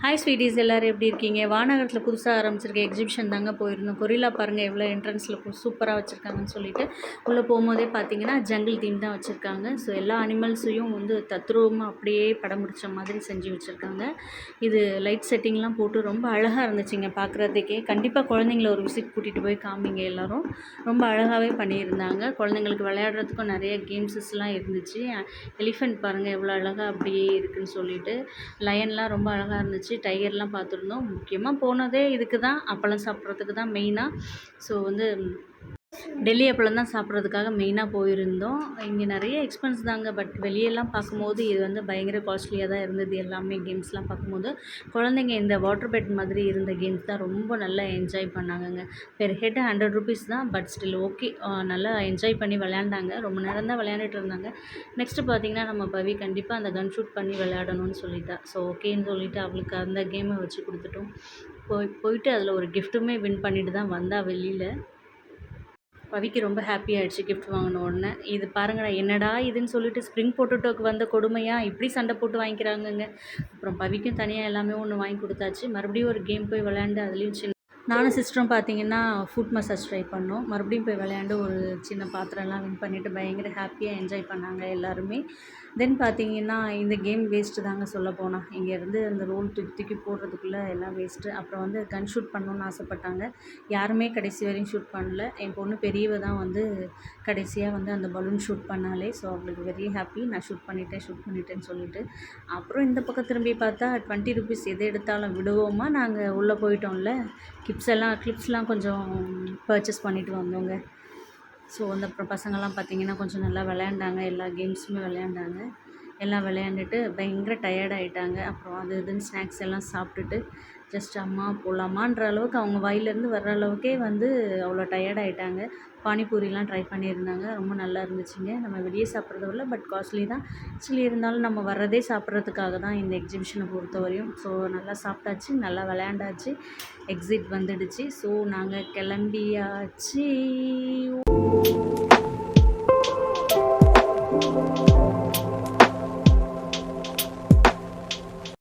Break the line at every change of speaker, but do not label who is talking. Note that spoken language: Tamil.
ஹாய் ஸ்வீட்டீஸ், எல்லோரும் எப்படி இருக்கீங்க? வானகரத்தில் புதுசாக ஆரம்பிச்சிருக்க எக்ஸிபிஷன் தாங்க போயிருந்தோம். கொரில்லா பாருங்கள் எவ்வளோ என்ட்ரன்ஸில் சூப்பராக வச்சுருக்காங்கன்னு சொல்லிட்டு உள்ளே போகும்போதே பார்த்தீங்கன்னா ஜங்கிள் தீம் தான் வச்சுருக்காங்க. ஸோ எல்லா அனிமல்ஸையும் வந்து தத்ரூபமாக அப்படியே படம் பிடிச்ச மாதிரி செஞ்சு வச்சுருக்காங்க. இது லைட் செட்டிங்லாம் போட்டு ரொம்ப அழகாக இருந்துச்சுங்க பார்க்குறதுக்கே. கண்டிப்பாக குழந்தைங்கள ஒரு விசிட் கூட்டிகிட்டு போய் காமிங்க எல்லோரும். ரொம்ப அழகாகவே பண்ணியிருந்தாங்க. குழந்தைங்களுக்கு விளையாடுறதுக்கும் நிறைய கேம்ஸஸ்லாம் இருந்துச்சு. எலிஃபெண்ட் பாருங்கள் எவ்வளோ அழகாக அப்படியே இருக்குதுன்னு சொல்லிட்டு. லயன்லாம் ரொம்ப அழகாக இருந்துச்சு. டைகர்லாம் பார்த்துருந்தோம். முக்கியமாக போனதே இதுக்கு தான், அப்பளம் சாப்பிட்றதுக்கு தான் மெயினாக. ஸோ வந்து டெல்லி அப்பளம் தான் சாப்பிட்றதுக்காக மெயினாக போயிருந்தோம். இங்கே நிறைய எக்ஸ்பென்ஸ் தாங்க. பட் வெளியெல்லாம் பார்க்கும்போது இது வந்து பயங்கர காஸ்ட்லியாக தான் இருந்தது. எல்லாமே கேம்ஸ்லாம் பார்க்கும்போது குழந்தைங்க இந்த வாட்டர் பெட் மாதிரி இருந்த கேம்ஸ் தான் ரொம்ப நல்லா என்ஜாய் பண்ணாங்கங்க. பெர் ஹெட் 100 ருபீஸ் தான். பட் ஸ்டில் ஓகே, நல்லா என்ஜாய் பண்ணி விளையாண்டாங்க. ரொம்ப நேரம் தான் விளையாண்டுட்டு இருந்தாங்க. நெக்ஸ்ட்டு பார்த்திங்கன்னா நம்ம பவி கண்டிப்பாக அந்த கன் ஷூட் பண்ணி விளையாடணும்னு சொல்லிட்டா. ஸோ ஓகேன்னு சொல்லிவிட்டு அவளுக்கு அந்த கேமை வச்சு கொடுத்துட்டோம். போயிட்டு அதில் ஒரு கிஃப்ட்டுமே வின் பண்ணிட்டு தான் வந்தா வெளியில். பவிக்கு ரொம்ப ஹாப்பி ஆகிடுச்சு கிஃப்ட் வாங்கின உடனே. இது பாருங்கடா என்னடா இதுன்னு சொல்லிட்டு ஸ்ப்ரிங் பொட்டேட்டோக்கு வந்த கொடுமையாக இப்படி சண்டை போட்டு வாங்கிக்கிறாங்கங்க. அப்புறம் பவிக்கும் தனியாக எல்லாமே ஒன்று வாங்கி கொடுத்தாச்சு. மறுபடியும் ஒரு கேம் போய் விளையாண்டு அதுலேயும் நானும் சிஸ்டரும் பார்த்தீங்கன்னா ஃபுட் மசாஜ் ட்ரை பண்ணோம். மறுபடியும் போய் விளையாண்டு ஒரு சின்ன பாத்திரம்லாம் வின் பண்ணிவிட்டு பயங்கர ஹாப்பியாக என்ஜாய் பண்ணாங்க எல்லாருமே. தென் பார்த்தீங்கன்னா இந்த கேம் வேஸ்ட்டு தாங்க சொல்லப்போனால். இங்கேருந்து அந்த ரோல் தூக்கி தூக்கி போடுறதுக்குள்ளே எல்லாம் வேஸ்ட்டு. அப்புறம் வந்து கன் ஷூட் பண்ணணுன்னு ஆசைப்பட்டாங்க. யாருமே கடைசி வரையும் ஷூட் பண்ணல. என் பொண்ணு பெரியவ தான் வந்து கடைசியாக வந்து அந்த பலூன் ஷூட் பண்ணாலே. ஸோ அவளுக்கு வெரி ஹாப்பி, நான் ஷூட் பண்ணிட்டேன்னு சொல்லிட்டு. அப்புறம் இந்த பக்கம் திரும்பி பார்த்தா 20 ருபீஸ் எது எடுத்தாலும் விடுவோமா, நாங்கள் உள்ளே போயிட்டோம்ல. கிளிப்ஸ்லாம் கொஞ்சம் பர்ச்சேஸ் பண்ணிவிட்டு வந்தோங்க. ஸோ வந்து அப்புறம் பசங்கள்லாம் பார்த்திங்கன்னா கொஞ்சம் நல்லா விளையாண்டாங்க. எல்லா கேம்ஸுமே விளையாண்டாங்க. எல்லாம் விளையாண்டுட்டு பயங்கர டயர்ட் ஆகிட்டாங்க. அப்புறம் அது இதுன்னு ஸ்நாக்ஸ் எல்லாம் சாப்பிட்டுட்டு ஜஸ்ட் அம்மா போகலாமான்ற அளவுக்கு அவங்க வாயிலேருந்து வர்ற அளவுக்கே வந்து அவ்வளோ டயர்ட் ஆகிட்டாங்க. பானிபூரிலாம் ட்ரை பண்ணியிருந்தாங்க. ரொம்ப நல்லா இருந்துச்சுங்க. நம்ம வெளியே சாப்பிட்றத விட பட் காஸ்ட்லி தான். ஆக்சுவலி இருந்தாலும் நம்ம வர்றதே சாப்பிட்றதுக்காக தான் இந்த எக்ஸிபிஷனை பொறுத்தவரையும். ஸோ நல்லா சாப்பிட்டாச்சு, நல்லா விளையாண்டாச்சு. எக்ஸிட் வந்துடுச்சு. ஸோ நாங்கள் கிளம்பியாச்சு.